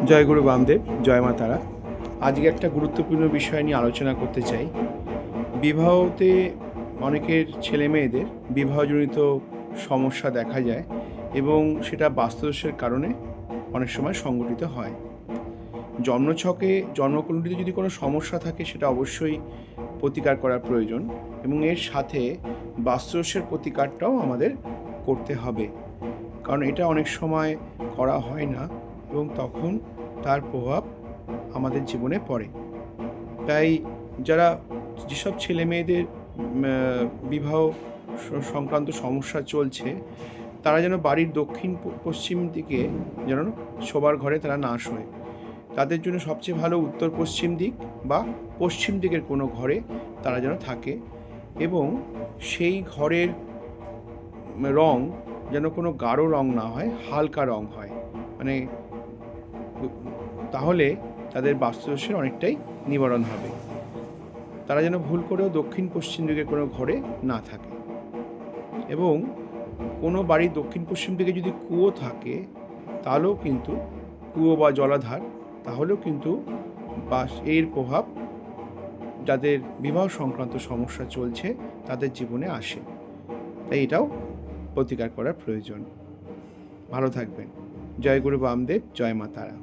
জয় গুরু বামদেব, জয় মা তারা। আজকে একটা গুরুত্বপূর্ণ বিষয় নিয়ে আলোচনা করতে চাই। বিবাহতে অনেকের ছেলে মেয়েদের বিবাহজনিত সমস্যা দেখা যায় এবং সেটা বাস্তুদোষের কারণে অনেক সময় সংঘটিত হয়। জন্মছকে জন্মকুণ্ডলিতে যদি কোনো সমস্যা থাকে সেটা অবশ্যই প্রতিকার করা প্রয়োজন এবং এর সাথে বাস্তুদোষের প্রতিকারটাও আমাদের করতে হবে, কারণ এটা অনেক সময় করা হয় না এবং তখন তার প্রভাব আমাদের জীবনে পড়ে। তাই যারা যেসব ছেলে মেয়েদের বিবাহ সংক্রান্ত সমস্যা চলছে, তারা যেন বাড়ির দক্ষিণ পশ্চিম দিকে যেন শোবার ঘরে তারা না শোয়। তাদের জন্য সবচেয়ে ভালো উত্তর পশ্চিম দিক বা পশ্চিম দিকের কোনো ঘরে তারা যেন থাকে এবং সেই ঘরের রং যেন কোনো গাঢ় রং না হয়, হালকা রং হয়। মানে তাহলে তাদের বাস্তুদোষের অনেকটাই নিবারণ হবে। তারা যেন ভুল করেও দক্ষিণ পশ্চিম দিকের কোনো ঘরে না থাকে। এবং কোনো বাড়ির দক্ষিণ পশ্চিম দিকে যদি কুয়ো থাকে, তাহলেও কিন্তু কুয়ো বা জলাধার, তাহলেও কিন্তু এর প্রভাব যাদের বিবাহ সংক্রান্ত সমস্যা চলছে তাদের জীবনে আসে। তাই এটাও প্রতিকার করার প্রয়োজন। ভালো থাকবেন। জয় গুরু বামদেব, জয় মা তারা।